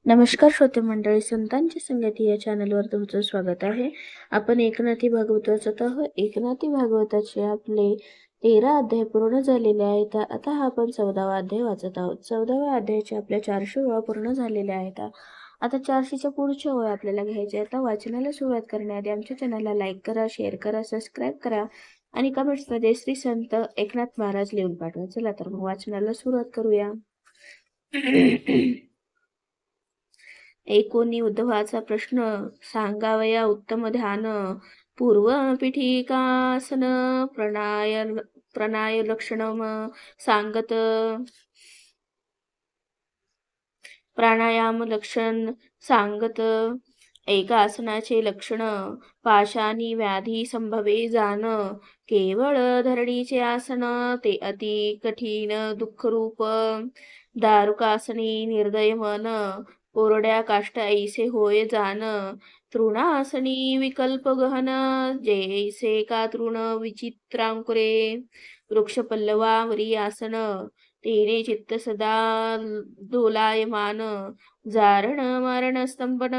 नमस्कार श्रोते मंडळी, संतांची संगती या चॅनलवर तुमचं स्वागत आहे. आपण एकनाथी भागवत वाचत आहोत. एकनाथी भागवताचे आपले 13 अध्याय पूर्ण झालेले आहेत. आता आपण 14वा अध्याय वाचत आहोत. 14व्या अध्यायाचे आपल्या 400 ओळा पूर्ण झालेल्या आहेत. आता 400च्या पुढच्या ओळा आपल्याला घ्यायच्या. आता वाचनाला सुरुवात करण्याआधी आमच्या चॅनलला लाईक करा, शेअर करा, सबस्क्राईब करा आणि कमेंट्समध्ये श्री संत एकनाथ महाराज लिहून पाठवा. चला तर मग वाचनाला सुरुवात करूया. एकोणी उद्धवाचा प्रश्न सांगावया उत्तम ध्यान पूर्व पीठिकासन प्रणाय लक्षणम सांगत प्राणायाम लक्षण सांगत एका आसनाचे लक्षण पाशानी व्याधी संभवे जाण केवळ धरणीचे आसन ते अति कठीण दुःखरूप दारुकासनी निर्दय मन कोरड्या काष्ट ऐसे होय जाण तृणासनी विकल्प गहन जैसे का तृण विचित्रांकुरे वृक्ष पल्लवावरी आसन तेने चित्त सदा दोलायमान जारण मारण स्तंभन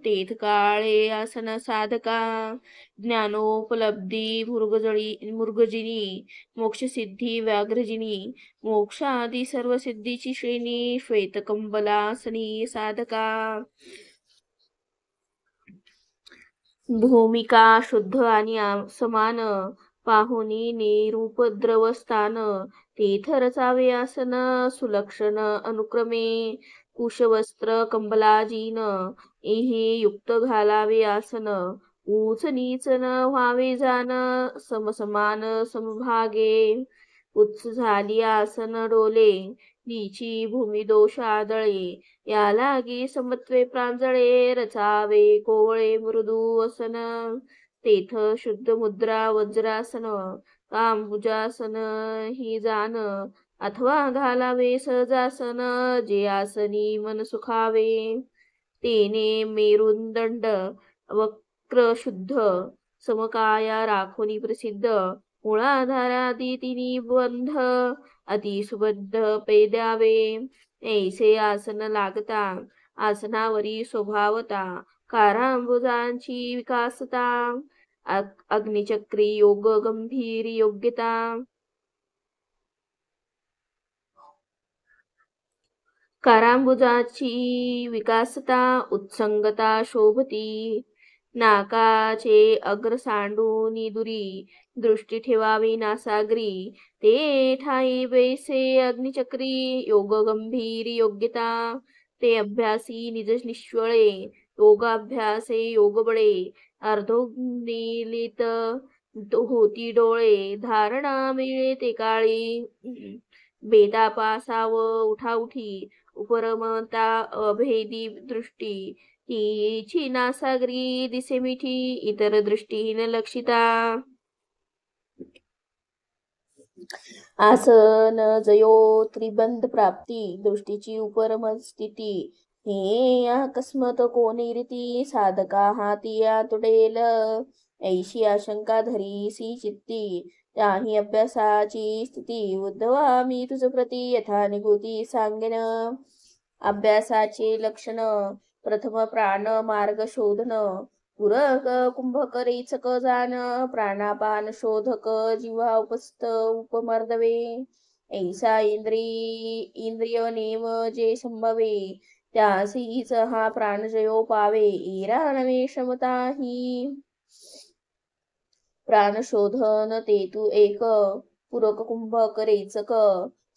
तेथ काळे आसन साधका ज्ञानोपलब्धी मृगजिनी मोक्षसिद्धी व्याघ्रजिनी मोक्षादी सर्व सिद्धीची श्रेणी श्वेतकंबलासनी साधका भूमिका शुद्ध आणि समान पाहुनी निरुपद्रवस्थान तेथ रचावे आसन सुलक्षण अनुक्रमे कुशवस्त्र कंबलाजीन एही युक्त घालावे आसन ऊच नीच न व्हावे जाण समसमान समभागे उच्च झाली आसन डोले नीची भूमी दोष आदळे या लागी समत्वे प्रांजळे रचावे कोवळे मृदू वसन तेथ शुद्ध मुद्रा वज्रासन कांबुजासन ही जाण अथवा घालावे सहजासन जे आसनी मन सुखावे तेने मेरुदंड वक्र शुद्ध समकाया राखोनी प्रसिद्ध मूळाधारादी तिनी बंध अतिसुबद्ध पेद्यावे ऐसे आसन लागता आसनावरी स्वभावता कारांबुजांची विकासता अग्निचक्री योग गंभीर योग्यता कारांबुजाची विकासता उत्संगता शोभती नाकाचे अग्र सांडून दुरी दृष्टी ठेवावी नासागरी ते ठाई बैसे अग्निचक्री योग गंभीर योग्यता ते अभ्यासी निज निश्वळे योगाभ्यासे योग बळे अर्धोनिलित होती डोळे धारणा मिळे ते काळी बेतापासाव उठाउठी उपरमता अभेदी दृष्टी तिची नासागरी दिसे मिठी इतर दृष्टीहीन लक्षिता आसन जयो त्रिबंध प्राप्ती दृष्टीची उपरम स्थिती हे अकस्मात कोणी रीती साधका हाती तुडेल ऐशी आशंका धरीसी चित्ती त्याही अभ्यासाची स्थिती उद्धवा मी तुझ प्रती यथा निगुती सांगेन अभ्यासाचे लक्षण प्रथम प्राण मार्ग शोधन पूरक कुंभक रेचक जान प्राणापान शोधक जिव्हा उपस्थ उपमर्दवे ऐसा इंद्रिय नेम जे संभवे त्यासीच हा प्राणजयो पावे एरा नवे क्षमता ही प्राणशोधन तेतु एक पूरक कुंभक रेचक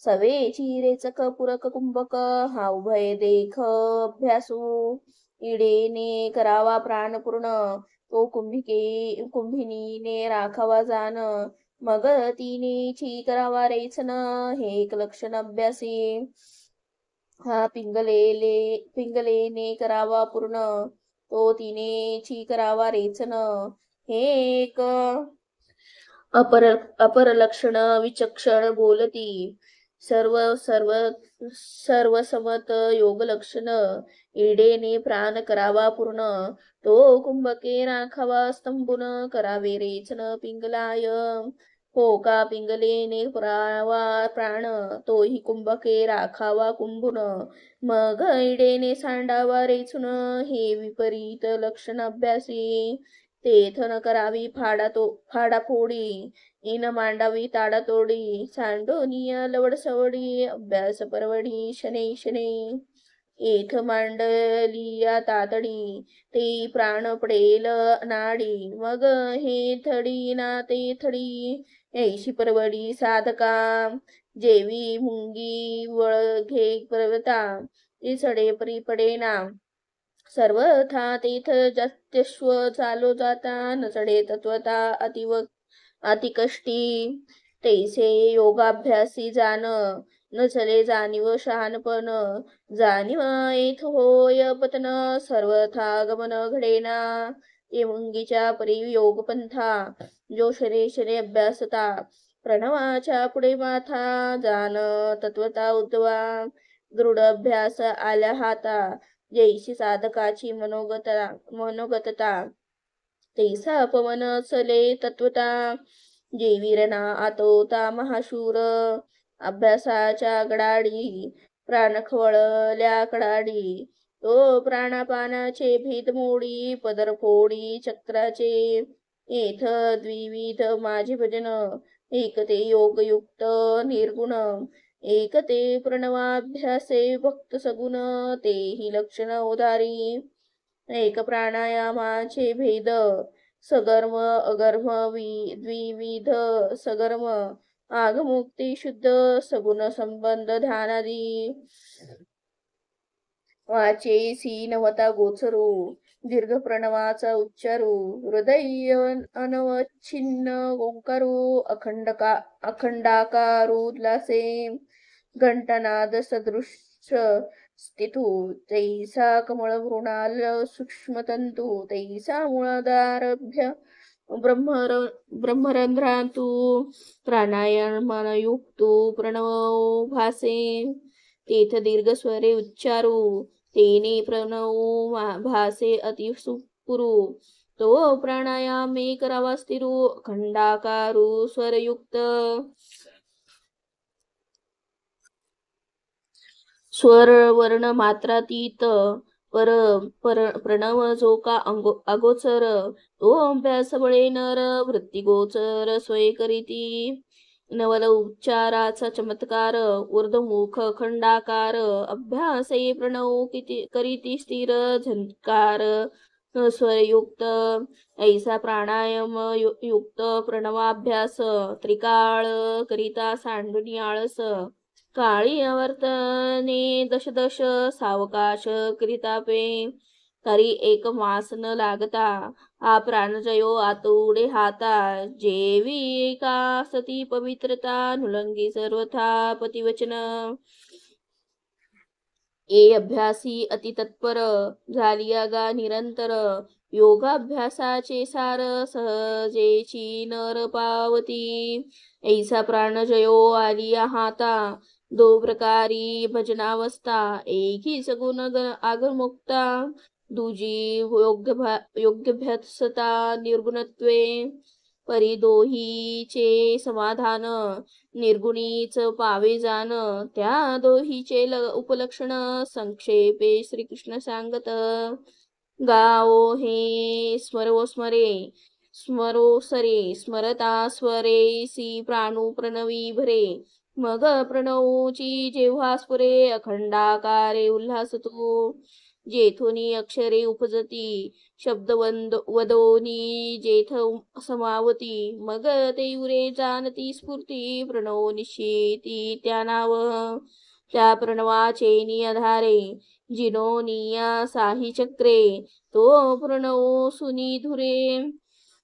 सवेची रेचक पूरक कुंभक हा उभय देख अभ्यासू इडेने करावा प्राण पूर्ण तो कुंभिनीने राखावा जाण मग तिने करावा रेचन हे एक लक्षण अभ्यासी हा पिंगलेने करावा पूर्ण तो तिने करावा रेचन हे एक अपर लक्षण विचक्षण बोलती सर्व सर्व सर्व समत योग लक्षण इडेने प्राण करावा पूर्ण तो कुंभके राखावा स्तंभून करावे रेचन पिंगलाय हो का पिंगलेने पुरावा प्राण, तोही कुंभके राखावा कुंभून. मग ऐडेने सांडावा रेचून, हे विपरीत लक्षण अभ्यासी. तेथ न करावी फाडाफोडी, इन मांडावी ताडातोडी. सांडोनिया लवड सवडी, अभ्यास परवडी शनै शनै. एथ मांडलिया तातडी, ते प्राण पडेल नाडी. मग हे थडी ना ते थडी, ऐशी परवडी साधका. जेवी मुंगी वळघे पर्वता, ते सडे परी पडेना. सर्वथा तेथ जात्यश्व चालो जाता, न चढे तत्वता अतिकष्टी. तैसे योगाभ्यासी जाण, न चले जाणीव शहाणपण. जाणीव येथ होय पतन, सर्वथा गमन घडेना. ते मुंगीच्या परी योग पंथा, जो शरे शरे अभ्यासता. प्रणवाच्या पुढे माथा, जाण तत्वता उद्भवा. दृढ अभ्यास आल्या हाता, जैशी साधकाची मनोगतता. तैसा पवन चले तत्वता, जेवीरना आतोता महाशूर. अभ्यासाच्या गडाडी, प्राणखवळल्या कडाडी. तो प्राणापानाचे भेद मोडी, पदर फोडी चक्राचे. येथ द्विविध माझे भजन, एक ते योगयुक्त निर्गुण. एक ते प्रणवाभ्यासे भक्त सगुण, तेही लक्षण उदारी. एक प्राणायामाचे भेद, सगर्म अगर्म द्विविध सगर्म. आगमुक्ती शुद्ध सगुण संबंध ध्यानादी. वाचेसी नवता गोचरू, दीर्घ प्रणवाचा उच्चारू. हृदय अनवच्छिन्न ओंकारू, अखंडाकारू उल्हासे. घंटानाद सदृश स्थितू, तैसा कमळ मृणाल सूक्ष्मतंतू. तैसा मूळादारभ्य ब्रह्मरंध्रांतू, प्राणायामयुक्तू प्रणव भासे. तेथ दीर्घ स्वरे उच्चारू, तेने प्रणव भासे अति सुपुरू. तो प्राणायामे करावा स्थिरू, अखंडाकारू स्वरयुक्त. स्वर वर्ण मात्रातीत प्रणव जो का अगोचर. तो अभ्यास बळे नर, वृत्ती गोचर स्वय करीती. नवल उच्चाराचा चमत्कार, ऊर्ध्वमुख खंडाकार. अभ्यासे प्रणव करीती स्थिर, झंकार स्वरयुक्त. ऐसा प्राणायाम युक्त प्रणवाभ्यास, त्रिकाळ करिता सांडूनी आळस. काळी आवर्तने दश दश, सावकाश करितापे. तरी एक मास न लागता, हा प्राणजयो आतुडे हाता. जेवी एका सती पवित्रता, नुलंगी सर्वथा पतिवचन. ए अभ्यासी अति तत्पर, झालिया गा निरंतर. योगाभ्यासाचे सार, सहजेची नर पावती. ऐसा प्राणजयो आलिया हाता, दो प्रकारी भजनावस्था. एकी सगुण आगमुक्ता, दुजी योग्यभ्यासता निर्गुणत्वे. परी दोहीचे समाधान, निर्गुणीच पावे जाण. त्या दोहीचे उपलक्षण, संक्षेपे श्रीकृष्ण सांगत. गाओ हे स्मरो स्मरे, स्मरो सरे. स्मरता स्वरे सी प्राणू प्रणवी भरे. मग प्रणवची जेव्हा स्फुरे, अखंडाकारे उल्हास तो. जेथोनी अक्षरे उपजती, शब्द वदोनी जेथ समावती. मग ते उरे जानती स्फूर्ती, प्रणव निश्चिती त्या नाव. त्या प्रणवाचे नियाधारे, जिनोनिया साही चक्रे. तो प्रणव सुनी धुरे,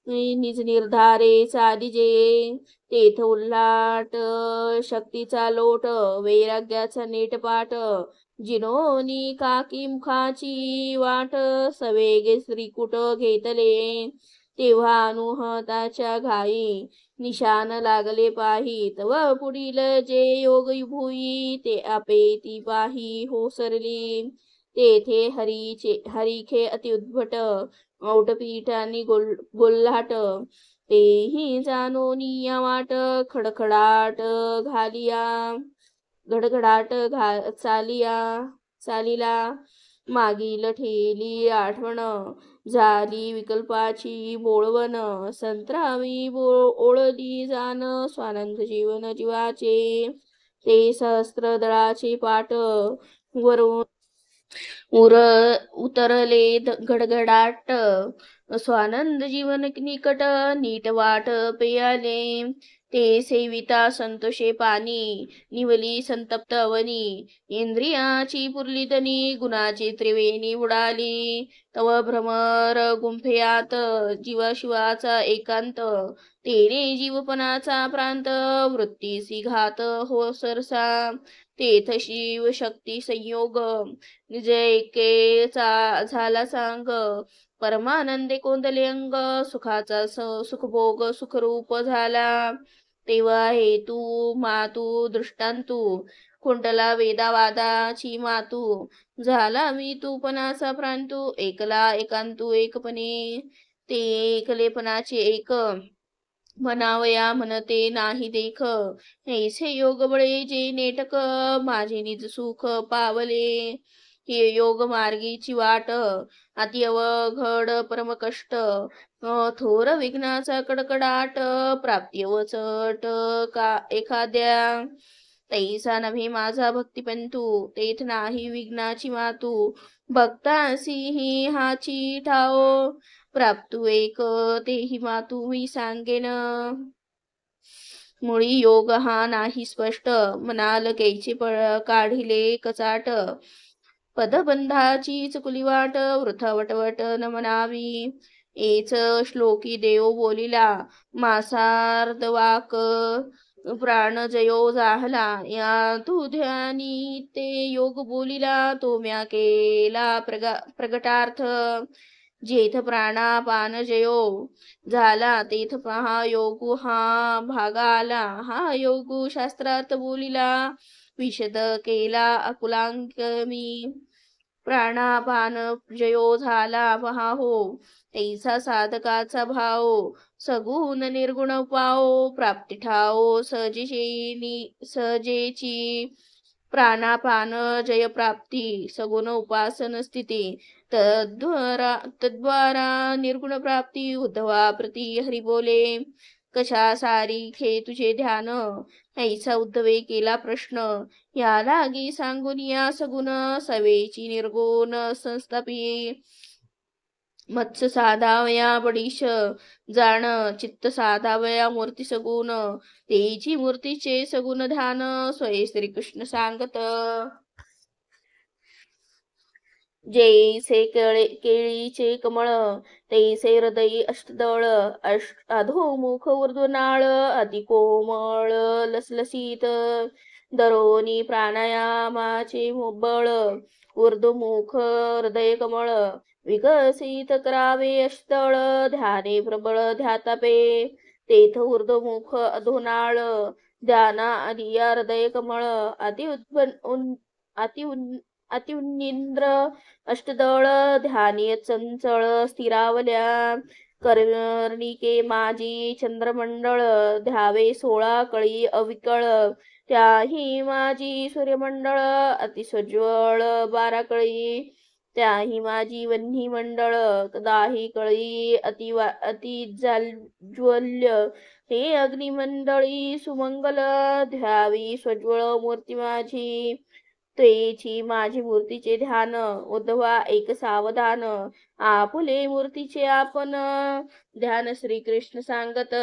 निज निर्धारे चालिजे. तेथ उल्हाट शक्तीचा लोट, वैराग्याचा नेटपाट. जिनोनी काकी मुखाची वाट, सवेगे श्रीकुट घेतले. तेव्हा अनुहताच्या घाई, निशान लागले पाही. तव पुढील जे योग भुई, ते आपे ती पाही होसरली. तेथे हरीखे अति उद्भट, औटपीठानी गोल्हाट. तेही जाणोनिया वाट खडखडाट घालिया गडगडाट चालिला मागील ठेली आठवण झाली विकल्पाची बोळवण संत्रावी ओळली जाण स्वानंद जीवन जीवाचे ते सहस्त्रदळाचे पाट वरून उर उतरले गडगडाट स्वानंद जीवन निकट नीट वाट पेयाले ते सेविता संतोषे पाणी निवली संतप्त अवनी इंद्रियाची पुरली तनी गुणाची त्रिवेणी उडाली तव भ्रमर गुंफेयात जीवाशिवाचा एकांत तेने जीवपणाचा प्रांत वृत्तीसी घात हो सरसा तेथ शिव शक्ती संयोग निज एकेचा झाला सांग परमानंदे कोंदले अंग सुखाचा सुखभोग सुखरूप झाला तेव्हा हेतू मातू दृष्टांतू खुंटला वेदावादाची मातू झाला मी तू पणाचा प्रांतू एकला एकांतू एकपणे ते एकलेपणाचे एक म्हणावया म्हणते नाही देख ऐसे योग बळे जे नेटक माझे निज सुख पावले हे योग मार्गीची वाट अति अवघड परम कष्ट थोर विघ्नाचा कडकडाट प्राप्ती वचट का एखाद्या तैसा नव्हे माझा भक्तिपंतू तेथ नाही विघ्नाची मातू भक्तासी ही हाची ठाओ प्राप्तू एक तेही मातू मी सांगेन मुळी योग हा नाही स्पष्ट मनाल कैचे काढिले कचाट पदबंधाची चुकली वाट वृथा वटवट न म्हणावी एच श्लोकी देव बोलिला मासार्धवाक प्राण जयो जाहला या तू ध्यानी ते योग बोलिला तो म्या केला प्रगटार्थ जेथ प्राणापान जयो झाला तेथ पहा योगू हा भागा आला हा योगू शास्त्रार्थ बोलिला विशद केला अकुलांक मी प्राणापान जयो झाला पहा हो तैसा साधकाचा भाव सगुण निर्गुण पाओ प्राप्ती ठाओ सहजेची प्राणापान जय प्राप्ती सगुण उपासन स्थिती तद्वारा निर्गुण प्राप्ती उद्धवा प्रती हरी बोले कशा सारी खे तुझे ध्यान ऐसा उद्धवे केला प्रश्न या लागी सांगून या सगुण सवेची निर्गुण संस्थापी मत्स्य साधावया बडीश जाण चित्त साधावया मूर्ती सगुण तेची मूर्तीचे सगुण ध्यान स्वये श्रीकृष्ण सांगत जैसे केळीचे कमळ तैसे हृदय अष्टदळ अधोमुख ऊर्ध्वनाळ अति कोमळ लसलसीत दरोनी प्राणायामाचे बळ ऊर्ध्वमुख हृदय कमळ विकसित करावे अष्टदळ ध्याने प्रबळ ध्यातापे तेथ ऊर्ध्वमुख अधोनाळ ध्याना अधिया हृदय कमळ अति उन्निंद्र अष्टदळ ध्यानीय चंचळ स्थिरावल्या कर्णिके माझी चंद्रमंडळ ध्यावे 16 कळी अविकळ त्याही माझी सूर्यमंडळ अतिसज्वळ 12 कळी त्याही माझी वन्ही मंडळ दाही कळी अति ज्वल्य हे अग्निमंडळी सुमंगल ध्यावी स्वज्वळ मूर्ती माझी त्वेची माझी मूर्तीचे ध्यान उद्धवा एक सावधान आपुले मूर्तीचे आपण ध्यान श्रीकृष्ण सांगत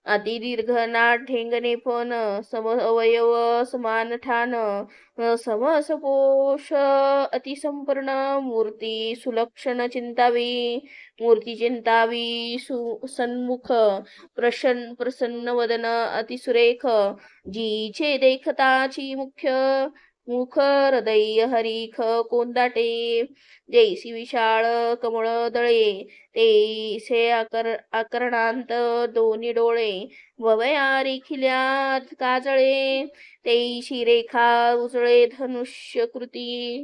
अति दीर्घ ठेंगणे पण सम अवयव समान ठाण समसपोष अतिसंपूर्ण मूर्ती सुलक्षण चिंतावी मूर्ती चिंतावी सन्मुख प्रसन्न वदन अतिसुरेख जीचे देखताची मुख्य मुख हृदय हरिख कोंदाटे जैसी विशाळ कमळ दळे तेसे आकरणांत दोन्ही डोळे ववया रेखिल्यात काजळे तेशी रेखा उजळे धनुष्य कृती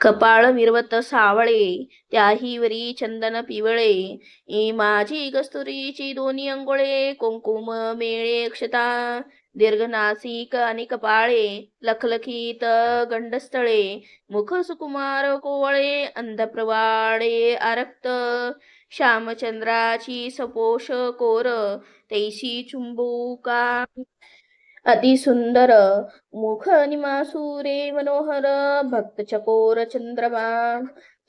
कपाळ मिरवत सावळे त्याही वरी चंदन पिवळे माझी कस्तुरीची दोन्ही अंगोळे कुंकुम मेळे अक्षता दीर्घ नासिक आणि कपाळे लखलखीत गंडस्थळे मुख सुकुमार कोवळे अंधप्रवाळे आरक्त श्यामचंद्राची सपोष कोर तैशी चुंबुका अति सुंदर मुख निमासुरे मनोहर भक्त चकोर चंद्रमा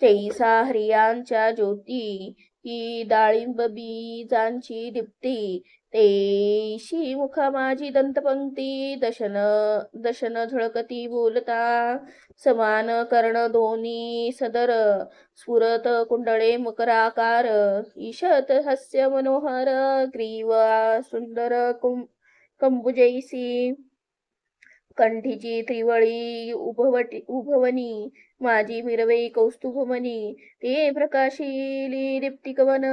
तैसा हरियांच्या ज्योती ही डाळिंब बीजांची दीप्ती तेशी मुख माझी दंतपंक्ती दशन दशन झळकती बोलता समान कर्ण दोन्ही सदर स्फुरत कुंडळे मकराकार ईशत हास्य मनोहर ग्रीवा सुंदर कंबुजैसी कंठीची त्रिवळी उभवनी माझी मिरवे कौस्तुभमणी ते प्रकाशिली दीप्तिकवन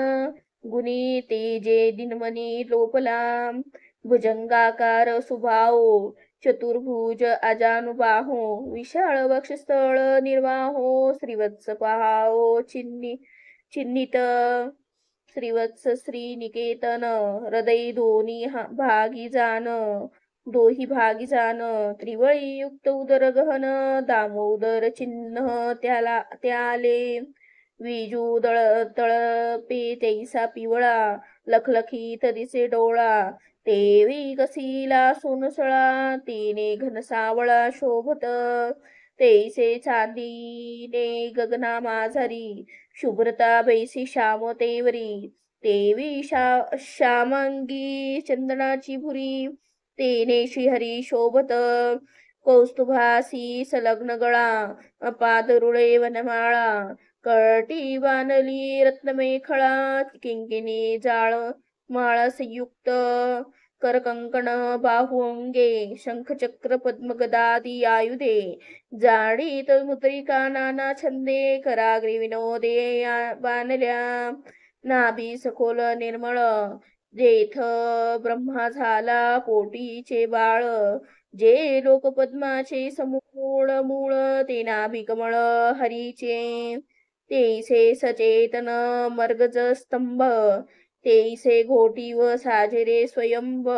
गुणी ते जे दिनमनी लोपला भुजंगाकार सुभाव चतुर्भुज अजानुबाहो विशाळ वक्षस्थळ निर्वाहो श्रीवत्स पहाओ चिन्हित श्रीवत्स श्रीनिकेतन हृदय दोही भागी जाण त्रिवळी युक्त उदर गहन दामोदर चिन्ह त्याले विजू तळपे तैसा पिवळा लखलखीत दिसे डोळा तेवी कसिला सोनसळा तिने घनसावळा शोभत तैसे चांदीने गगना माझरी शुभ्रता बैसी श्याम तेवरी तेवी श्यामांगी चंदनाची भुरी तेने श्रीहरी शोभत कौस्तुभासी संलग्न गळा पादरुळे वनमाळा कळटी बानली रत्नमेखळा किंकिणी जाळ माळा संयुक्त करकंकण बाहुअंगे शंखचक्र पद्मगदादी आयुधे जाडीत मुद्रिका नाना छंदे कराग्री विनोदे बानल्या नाभी सखोल निर्मळ जेथ ब्रह्मा झाला पोटीचे बाळ जे लोकपद्माचे समूळ मूळ ते नाभी कमळ हरीचे तेसे सचेतन मर्गज स्तंभ तेसे घोटी व साजरे स्वयंभ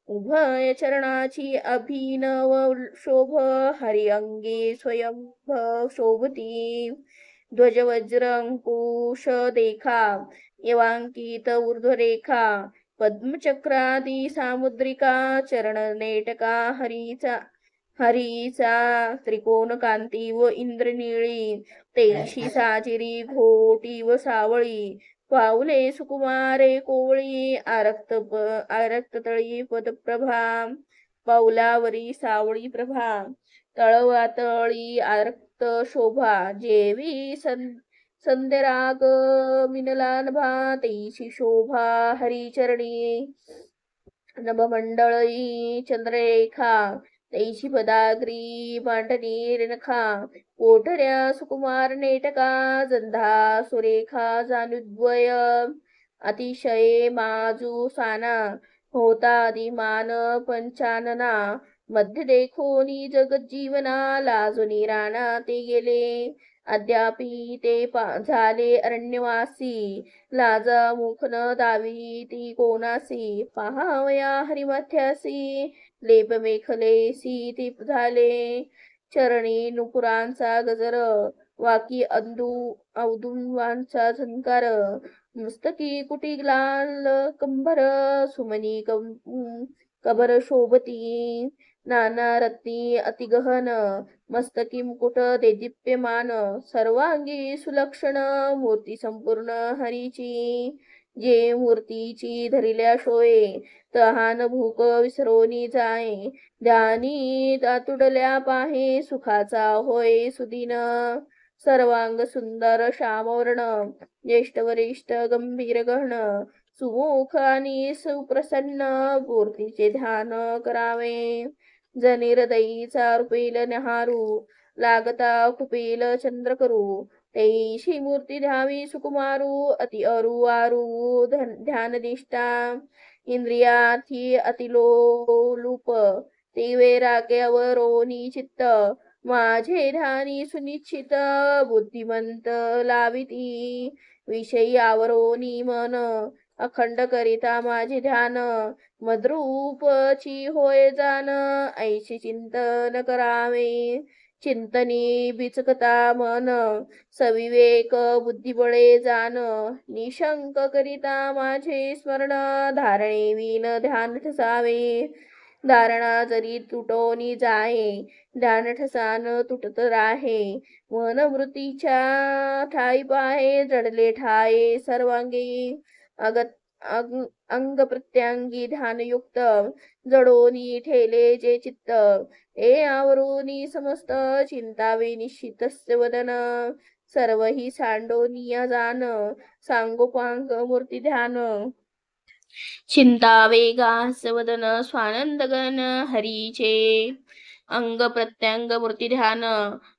उभय चरणाची अभिनव शोभ हरिअंगी स्वयंभ शोभती ध्वज वज्र अंकुश देखा यवांकित ऊर्ध्वरेखा पद्मचक्रादी सामुद्रिका चरण नेटका हरीचा त्रिकोण कांती व इंद्रनिळी तेशी साजिरी घोटी व सावळी पाऊले सुकुमारे कोवळी आरक्त तळी पदप्रभा पाऊलावरी सावळी प्रभा तळवातळी आरक्त शोभा जेवी संध्यराग मिनलानभा तैशी शोभा हरिचरणी नभमंडळी चंद्ररेखा तैशी पदाग्री मांडणी रेणखा कोठऱ्या सुकुमार नेटका जंधा सुरेखा जानुद्वय अतिशय माजू साना होता दिमान पंचानना मध्य देखोनी जगज्जीवना लाजुनी राणा ते गेले अद्यापि ते झाले अरण्यवासी लाजा मुख न दावी ती कोणासी पहावया हरिमथ्यासी लेप मेखलेसी ती झाले चरणी नुपुरांचा गजर वाकी औदुंबांचा झंकार मस्तकी कुटी लाल कंबर सुमनी कबर शोभती नाना रत्नी अतिगहन मस्तकी मुकुट देदीप्यमान सर्वांगी सुलक्षण मूर्ती संपूर्ण हरीची जे मूर्तीची धरिल्या शोये तहान भूक विसरोनी जाय ध्यानी दातुडल्या पाहे सुखाचा होय सुदिन सर्वांग सुंदर श्यामवर्ण ज्येष्ठ वरिष्ठ गंभीर गहन सुमुख आणि सुप्रसन्न मूर्तीचे ध्यान करावे जनी हृदयीचा रुपेल नहारू लागता कुपेल चंद्र करू तैशी मूर्ती ध्यावी सुकुमारू अति अरुवारू ध्यानदिष्टा इंद्रियार्थी अतिलोलूप ते वैराग्यावरोनी चित्त माझे ध्यानी सुनिश्चित बुद्धिमंत लाविती विषयी आवरोनी मन अखंड करिता माझे ध्यान मद्रूपची होय जाण ऐशी चिंतन करावे चिंतनी बिचकता मन सविवेक बुद्धिबळे जाण निशंक करिता माझे स्मरण धारणे विन ध्यान ठसावे धारणा जरी तुटोनी जाये ध्यान ठसान तुटत राहे मन मृतीच्या ठाई पाहे जडले ठाये सर्वांगी अगत अंग प्रत्यांगी ध्यानयुक्त जडोनी ठेले जे चित्त ए आवरोनी समस्त चिंतावे निश्चितस्य वदन सर्व ही सांडोनिया जाण सांगोपांग मूर्ती ध्यान चिंता वेगास वदन स्वानंदगन हरीचे अंग प्रत्यंग मूर्ती ध्यान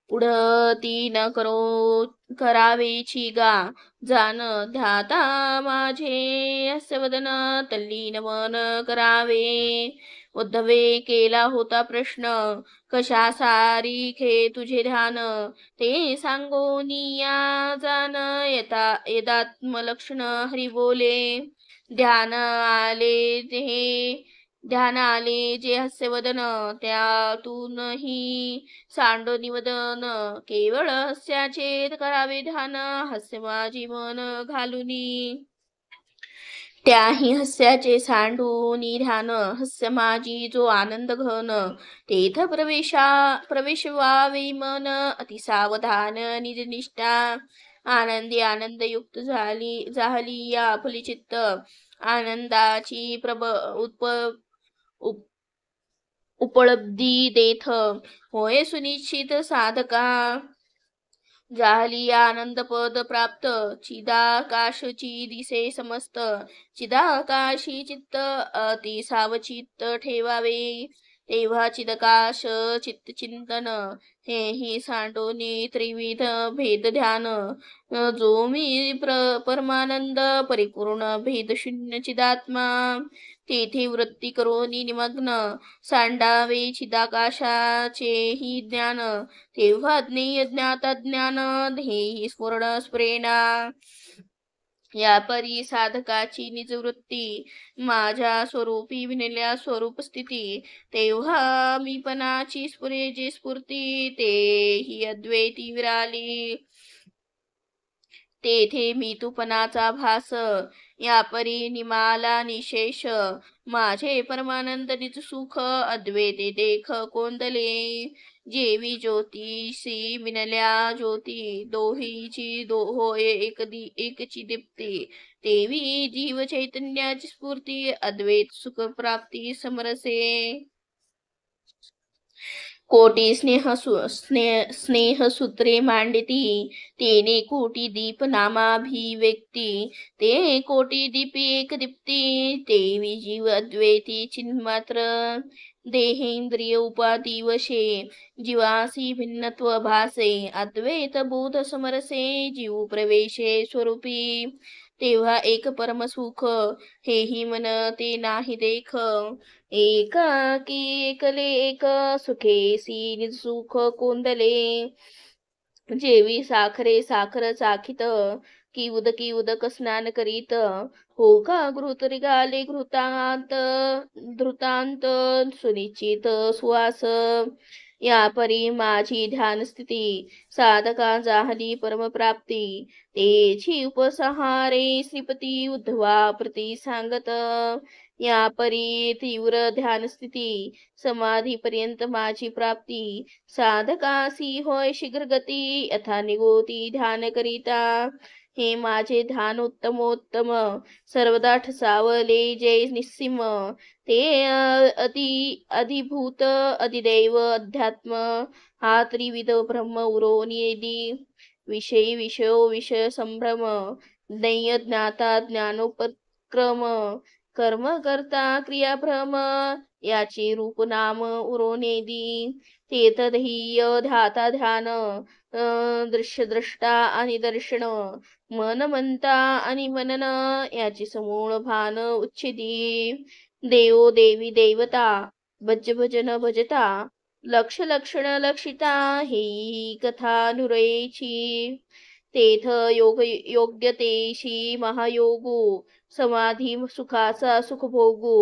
पुढती न करो करावेची गा जान ध्याता माझे अस्य वदन तल्लीन मन करावे उद्धवे केला होता प्रश्न कशा सारीखे तुझे ध्यान ते सांगोनिया जान यदात्मलक्षण हरी बोले ध्यान आले जे हास्यवदन त्यातूनही सांडो निवदन केवळ हास्याचे करावे ध्यान हास्य माझी मन घालुनी त्याही हास्याचे सांडूनी ध्यान हास्य माझी जो आनंद घन तेथ प्रवेश व्हावे मन अतिसावधान निज निष्ठा आनंदी आनंदयुक्त झाली या आपली चित्त आनंदाची उपलब्धी देथ होय सुनिश्चित साधका झाली आनंद पद प्राप्त चिदाकाशची दिसे समस्त चिदाकाशी चित्त अति सावचित्त ठेवावे तेव्हा चिदकाश चित्त चिंतन हे ही सांडोनी त्रिविध भेद ध्यान जो मी परमानंद परिपूर्ण भेद शून्य चिदात्मा तेथे वृत्ती करोनी निमग्न सांडावे चिदाकाशाचे ही ज्ञान तेव्हा ज्ञेय ज्ञाता ज्ञान ध्येयी स्फुरण स्फुरेना या परी साधकाची निजवृत्ती माझ्या स्वरूपी विनल्या स्वरूप स्थिती तेव्हा मीपणाची स्फुरे जे स्फूर्ती ते ही अद्वैती विराली तेथे मीतुपणाचा भास या परी निमाला निशेष माझे परमानंद निज सुख अद्वैते देख कोंदले जेवी ज्योतिषी मिनल्या ज्योती दोहीची होय एकची दीप्ती तेवी जीव चैतन्याची स्फूर्ती अद्वैत सुख प्राप्ती समरसे कोटी स्नेह सूत्रे मांडिती तेने कोटी दीप नामाभिव्यक्ती ते कोटी दीपी एक दीप्ती तेवी जीव अद्वैती चिन्मात्र देहेंद्रिय उपाधी वशे जीवासी भिन्नत्व भासे अद्वैत बोध समरसे जीव प्रवेशे स्वरूपी तेव्हा एक परम सुख हेही मन ते नाही देख एकाकी एकले एक सुखेसी निज सुख कोंदले जेवी साखरे साखर चाखित की उदक स्नान करीत हो का घृत रिगाले धृतांत सुनिश्चित सुवास या परी माझी ध्यान स्थिती साधका झाली परमप्राप्ती तेची उपसहारे श्रीपती उद्धवा प्रती सांगत या परी तीव्र ध्यान स्थिती समाधी पर्यंत माझी प्राप्ती साधकासी होय शीघ्र गती यथा निगोती ध्यान करिता हे माझे ध्यान उत्तमोत्तम सर्वदा ठसावले जय निस्सीम ते अधिभूत अधिदैव अध्यात्म हा त्रिविध ब्रह्म उरोनियेदी विषयी विषय संभ्रम ज्ञेय ज्ञाता ज्ञानोपक्रम कर्म करता क्रियाभ्रम याचे रूप नाम उरोनेदी तेतधीय ध्याता ध्यान दृश्य द्रष्टा आणि दर्शन मन म्हणता आणि मनन याचे समूळ भान उच्छिदी देवो देवी देवता भज भजन भजता लक्ष लक्षण लक्षिता ही कथानुरेची तेथ योग्यतेशी महायोगो समाधी सुखाचा सुखभोगो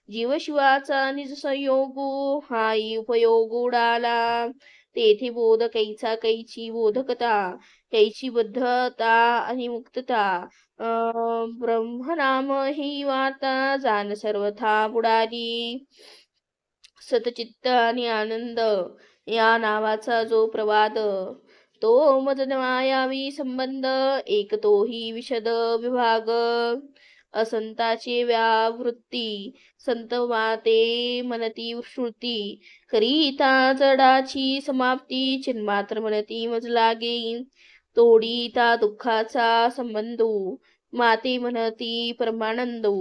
जीव शिवाचा निज संयोगो हाही उपयोग उडाला तेथे बोध कैचा कैची बोधकता कैची बद्धता आणि मुक्तता ब्रह्मनाम ही वार्ता जाण सर्वथा बुडाली सतचित्त आणि आनंद या नावाचा जो प्रवाद तो मज मायावी संबंध एक तोही विशद विभाग असंताची व्यावृत्ती संत माते मनती श्रुती करीता जडाची समाप्ती चिन्मात्र मनती मज लागे तोडीता दुःखाचा संबंधो माते म्हणती परमानंदो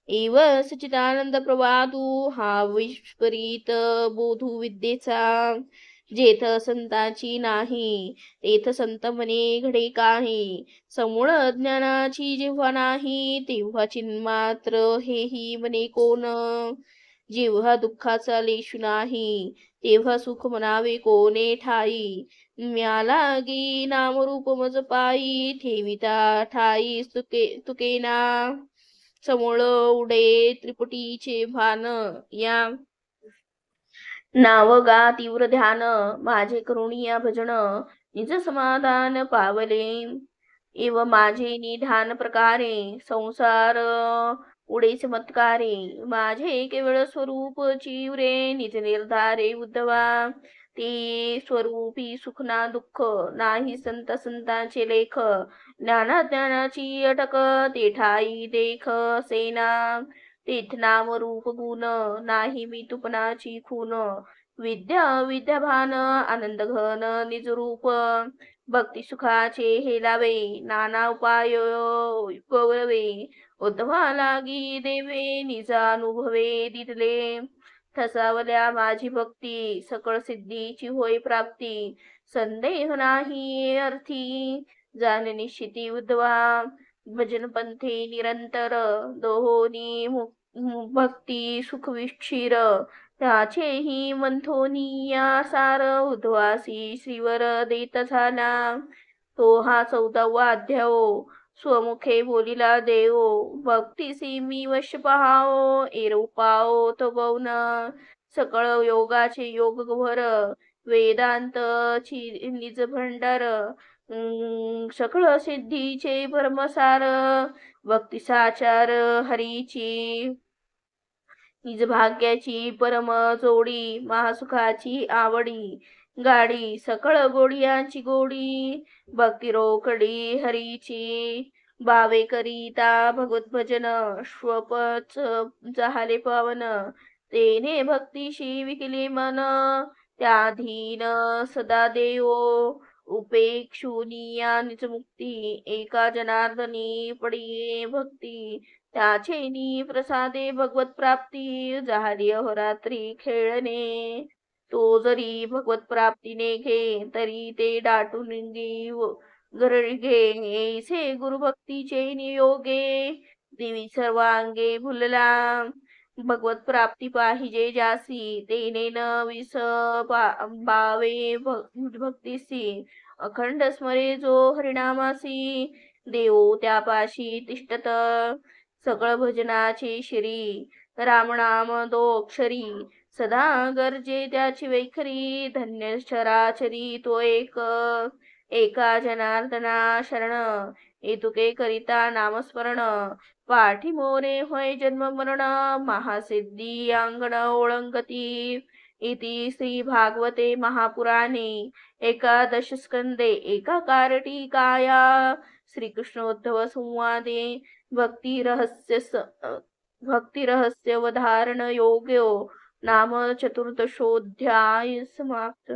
एव सच्चिदानंद प्रवादू हा विपरीत बोधू विद्येचा जेथ संतांची नाही तेथ संत म्हणे घडे काही समूळ ज्ञानाची जेव्हा नाही तेव्हा चिन्मात्र हेही म्हणे कोण जेव्हा दुःखाचा लेशू नाही तेव्हा सुख म्हणावे कोणे ठाई म्यालागी नामरूप मज पायी ठेविता ठाई तुकेना समूळ उडे त्रिपुटीचे भान या नाव गा तीव्र ध्यान माझे करुणिया भजन निज समाधान पावले एव माझे निधान प्रकारे संसार उडे चमत्कारे माझे केवळ स्वरूप चिवरे निज निर्धारे उद्धवा ते स्वरूपी सुख ना दुःख नाही संत संतांचे लेख ज्ञाना ज्ञानाची अटक ते ठाई देख सेना तेथ नाम रूप गुण नाही मी तुपनाची खून विद्या विद्याभान आनंद घन निज रूप भक्ती सुखाचे हे लावे नाना उपाय गौरवे उद्धवा लागी देवे निजा अनुभवे दिले ठसावल्या माझी भक्ती सकळ सिद्धीची होय प्राप्ती संदेह नाही अर्थी जाण निश्चिती उद्धवा भजन पंथी निरंतर दोहोनी भक्ती सुख विक्षीर त्याचेही मंथोनिया सार उद्वासी श्रीवर देत झाला तो हा 14वा अध्याय स्वमुखे बोलिला देव भक्तीसी मी वश पहाओ एरो पाओ तो गौन सकळ योगाचे योग गभर वेदांत निज भंडार सकळ सिद्धीचे परमसार भक्ती साचार हरीची निज भाग्याची परम जोडी महासुखाची आवडी गाडी सकळ गोडियांची गोडी भक्ती रोकडी हरीची बावे करीता भगवत भजन श्वपच झाले पवन तेने भक्तीशी विकले मन त्याधीन सदा देवो उपेक्षुनिया निज मुक्ती एका जनार्दनी पडिये भक्ती त्याचे प्रसादे भगवत प्राप्ती झाली अहोरात्री खेळणे तो जरी भगवत प्राप्तीने घे तरी ते दाटून घे ऐसे गुरुभक्तीचे नियोगे देवी सर्वांगे भुलला भगवत प्राप्ती पाहिजे जासी तेने न विस बावे भक्तीसी अखंड स्मरे जो हरिनामासी देव त्यापाशी तिष्ठत सकळ भजनाची श्री रामनाम दो अक्षरी सदा गरजे त्याची वैखरी धन्य चराचरी तो एका जनार्दना शरण येतुके करिता नामस्मरण पाठी मोरे होय जन्म मरण महासिद्धी अंगण ओळंगती इति श्री भागवते महापुराणे एकादश स्कंदे एका कारटीकाया श्रीकृष्णोद्धव संवादे भक्तिरहस्यवधारण योग्यो नाम चतुर्दशोऽध्याय समाप्त